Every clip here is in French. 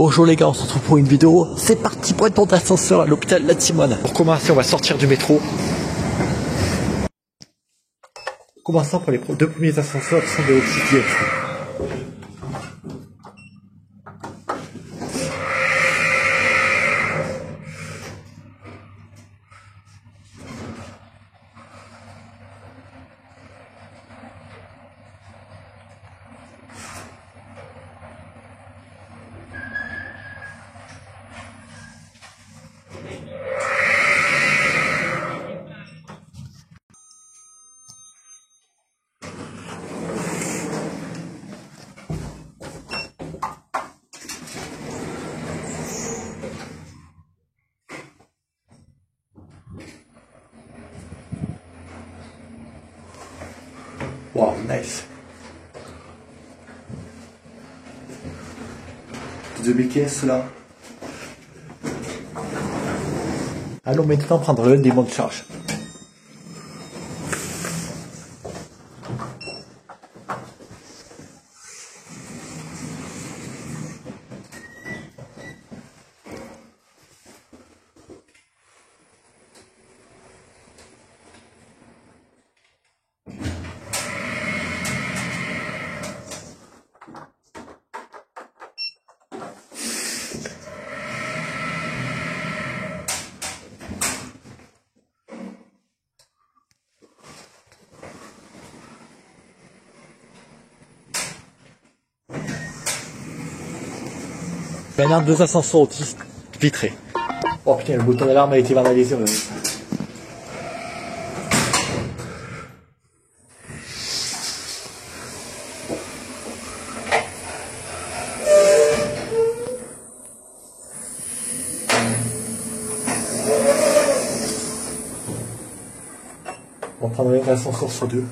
Bonjour les gars, on se retrouve pour une vidéo. C'est parti pour une tour d'ascenseur à l'hôpital La Timone. Pour commencer, on va sortir du métro. Commençons par les deux premiers ascenseurs qui sont de Oxygen. Wow, nice. De BKS là. Allons maintenant prendre l'un des monts de charge. Maintenant, deux ascenseurs autistes vitrés. Oh putain, le bouton d'alarme a été vandalisé. On va prendre un ascenseur sur deux.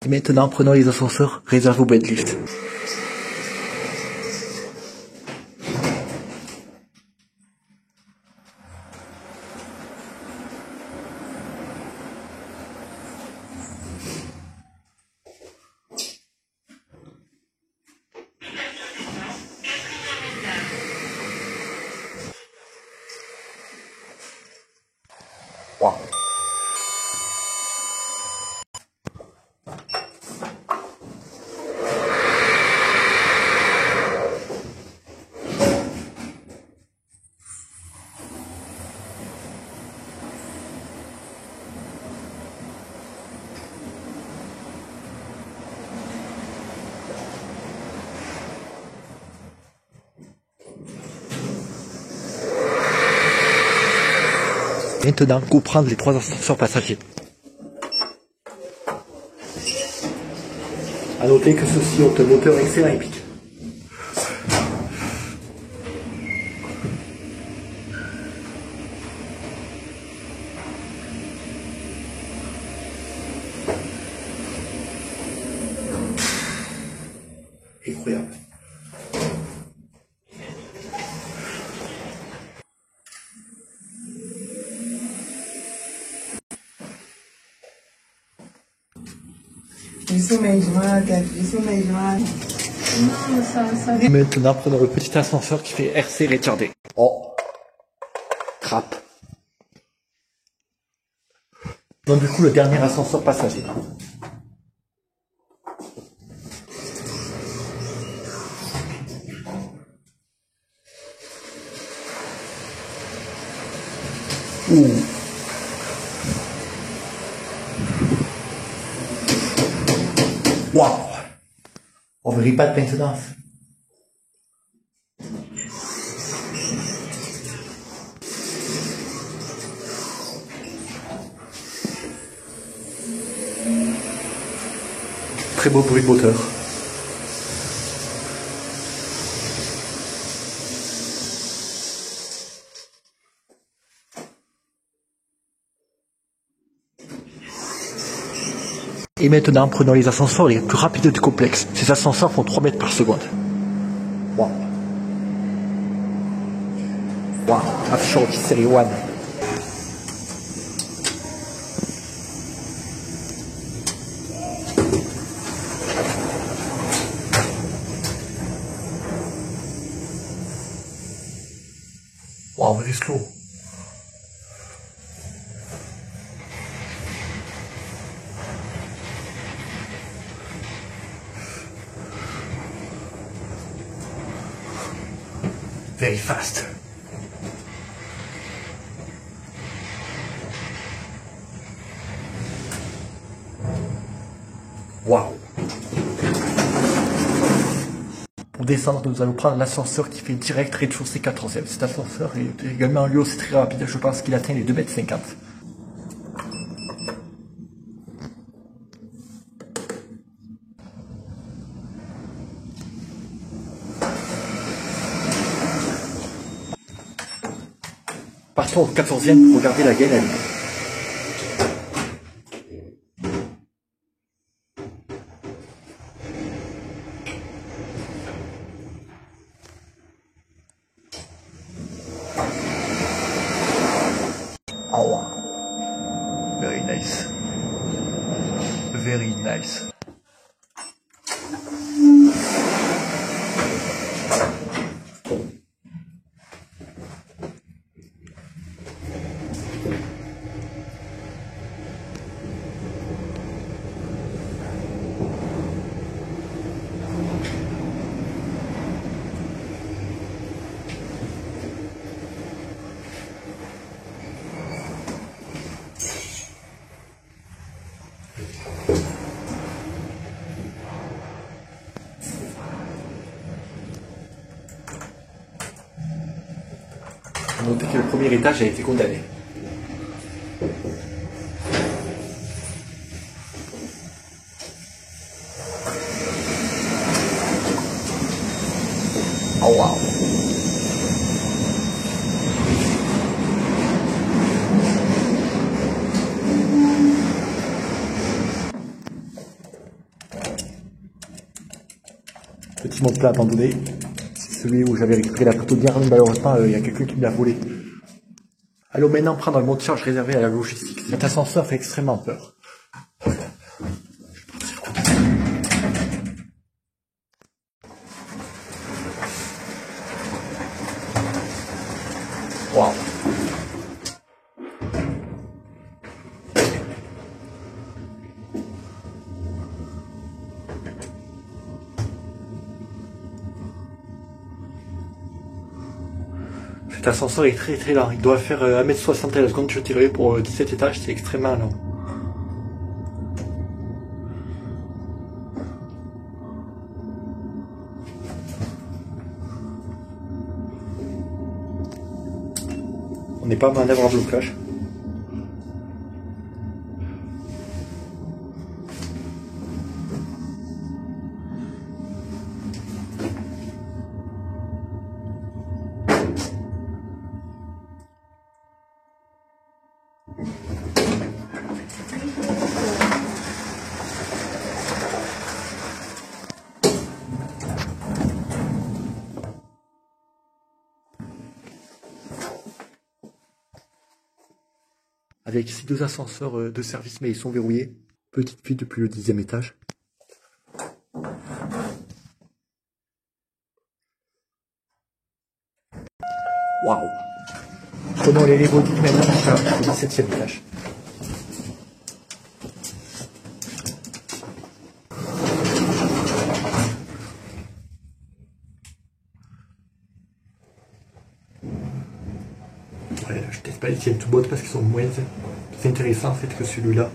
Et maintenant, prenons les ascenseurs réservés au bedlift. Wow. Maintenant, comprendre les trois ascenseurs passagers. A noter que ceux-ci ont un moteur excellent et pique. Incroyable. Maintenant, prenons le petit ascenseur qui fait RC retardé. Oh, crap. Donc du coup, le dernier ascenseur passager. Ouh. Waouh. On ne pas de maintenance. Très beau bruit de moteur. Et maintenant, prenons les ascenseurs les plus rapides du complexe. Ces ascenseurs font 3 mètres par seconde. Waouh. Waouh. Affichage série 1. Wow, very slow. Very fast. Wow. Pour descendre, nous allons prendre l'ascenseur qui fait direct rez-de-chaussée 14e. Cet ascenseur est également un lieu aussi très rapide. Je pense qu'il atteint les 2,50 m. Partons au 14e pour regarder la galerie. Oh wow. Very nice. Very nice. Notez que le premier étage a été condamné. Oh wow. Petit mot plat abandonné. C'est celui où j'avais récupéré la photo d'hier, malheureusement il y a quelqu'un qui me l'a volé. Allons maintenant prendre un mot de charge réservé à la logistique. Cet ascenseur fait extrêmement peur. Wow. Cet ascenseur est très lent. Il doit faire 1,60 m à la seconde, je dirais, pour 17 étages, c'est extrêmement lent. On n'est pas manœuvre en blocage. Avec ces deux ascenseurs de service, mais ils sont verrouillés. Petite fuite depuis le 10e étage. Waouh. Prenons les lévodiques maintenant jusqu'au 17e étage. Ouais, je teste pas les tiennes tout bottes parce qu'ils sont moins intéressants en fait que celui-là.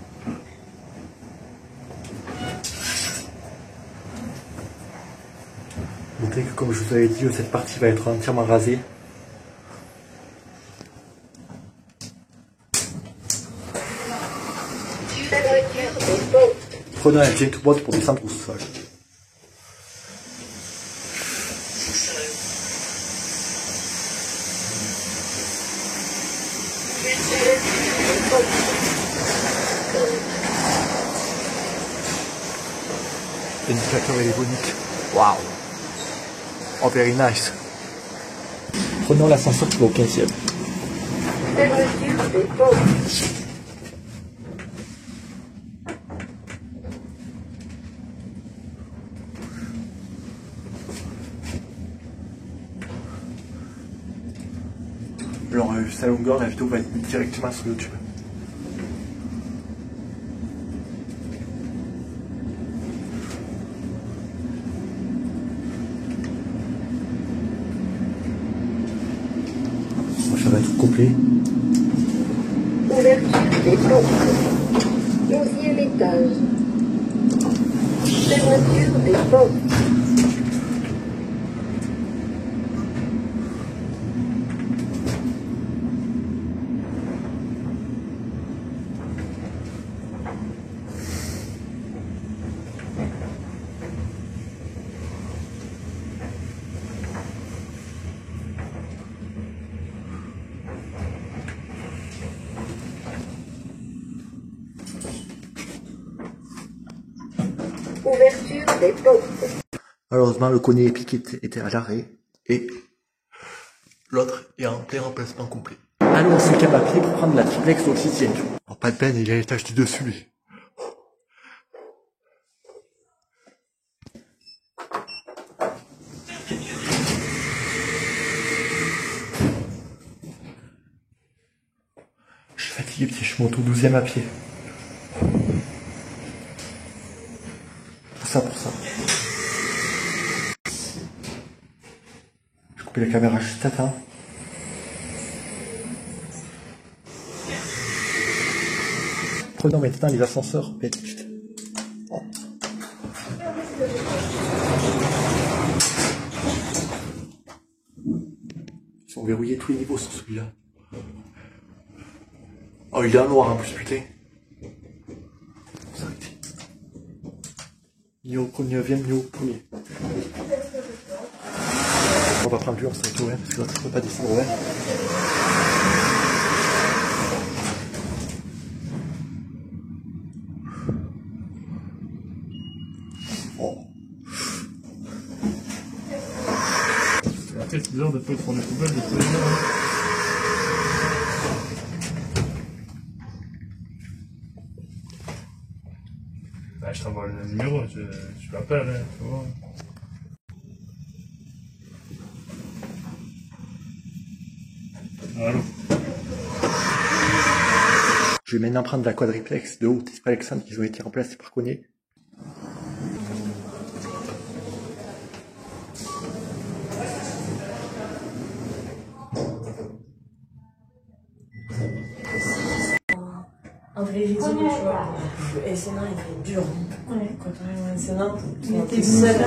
Notez que comme je vous avais dit, cette partie va être entièrement rasée. Prenons un jet to bot pour descendre au sol. L'indicateur électronique. Waouh. Oh, very nice. Prenons l'ascenseur qui va au 15e. Alors, sa longueur, la vidéo va être mise directement sur YouTube. Ça va être complet. Ouverture des portes. 11e étage. Fermeture des portes. Ouverture des portes. Malheureusement, le Kone Epic était à l'arrêt et l'autre est en plein remplacement complet. Allez, on se calme à pied pour prendre la triplex au 6e. Oh, pas de peine, il y a l'étage du dessus, lui. Je suis fatigué, petit, je monte au 12e à pied. Pour ça. Je coupe la caméra juste à temps. Prenons maintenant les ascenseurs. Oh. Ils ont verrouillé tous les niveaux sur celui-là. Oh, il est en noir en plus, putain. Niveau 9e, niveau 1er. On va prendre lui, on s'arrête au vert, parce que l'autre ne peut pas descendre au vert. Oh. C'est bizarre de pas être dans les poubelles, de bah, je t'envoie le numéro, tu l'appelles, hein, tu vois. Allô. Je vais maintenant prendre la quadriplex de Haute Esprit Alexandre qui ont été remplacés par Kone. En vérité, tu vois, le SNA il fait dur. Ouais. Quand on est au SNA, tu es seul.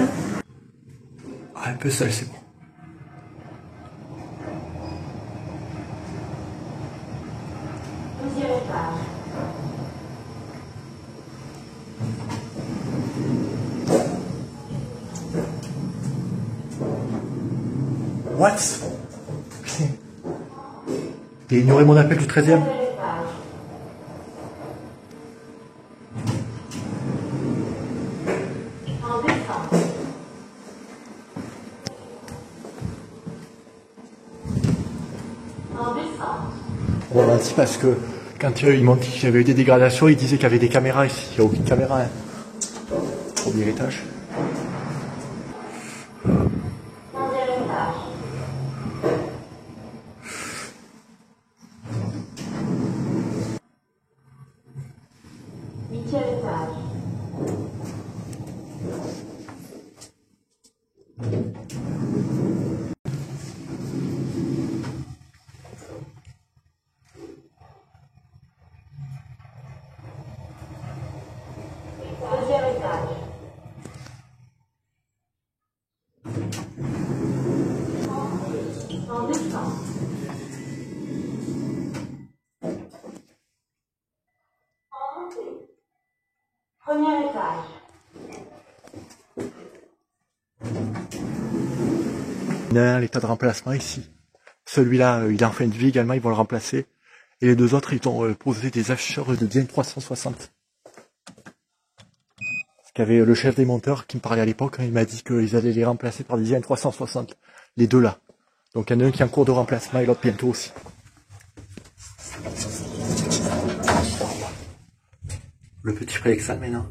Ah, un peu seul, c'est bon. What? J'ai ignoré mon appel du 13e. On m'a dit parce que quand ils m'ont dit qu'il y avait eu des dégradations, ils disaient qu'il y avait des caméras ici. Il n'y a aucune caméra. Hein. Premier étage. Premier étage. Il y a l'état de remplacement ici. Celui-là, il est en fin de vie également, ils vont le remplacer. Et les deux autres, ils ont posé des afficheurs de Dien 360. Ce qu'il y avait le chef des monteurs qui me parlait à l'époque, hein, il m'a dit qu'ils allaient les remplacer par des Diane 360, les deux là. Donc il y en a un qui est en cours de remplacement et l'autre bientôt aussi. Le petit Prélexan maintenant.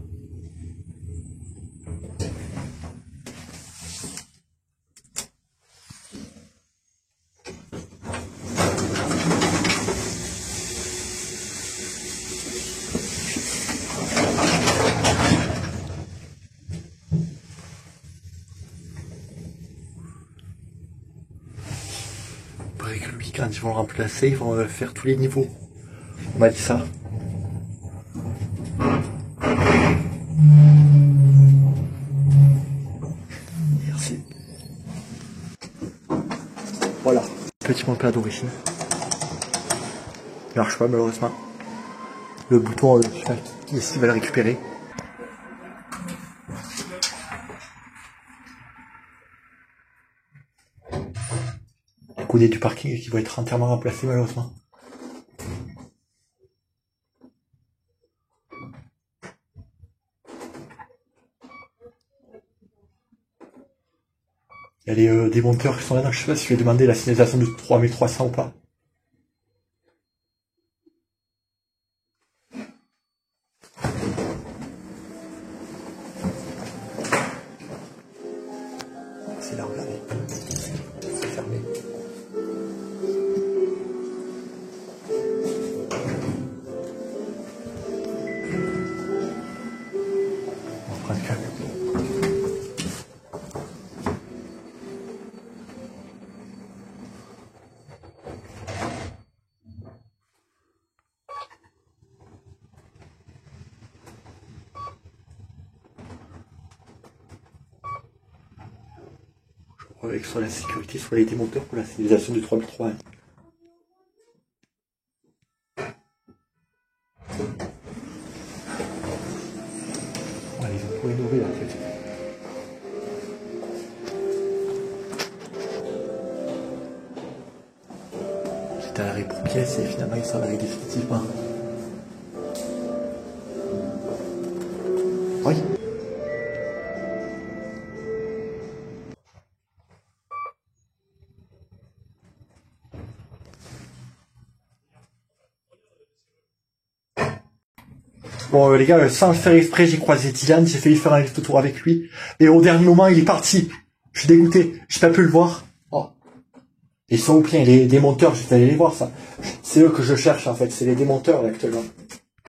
Après que lui, quand ils vont le remplacer, ils vont faire tous les niveaux. On m'a dit ça. Merci. Voilà, petit monte-plat d'origine. Il marche pas malheureusement. Le bouton, je sais pas qui ici va le récupérer. Les coudées du parking qui vont être entièrement remplacées malheureusement. Il y a les démonteurs qui sont là, donc je sais pas si je vais demander la signalisation de 3300 ou pas. C'est là, regardez. C'est fermé. On va prendre le câble. Avec soit la sécurité, soit les démonteurs pour la signalisation du 3003. Allez, ils ont tout rénové là en fait. J'étais à l'arrêt pour pièces et finalement ils s'en allaient définitivement. Oui. Bon les gars, sans le faire exprès, j'ai croisé Dylan, j'ai failli faire un lift tour avec lui, et au dernier moment il est parti. Je suis dégoûté, j'ai pas pu le voir. Oh. Ils sont où plein, les démonteurs, je vais aller les voir ça. C'est eux que je cherche en fait, c'est les démonteurs là actuellement.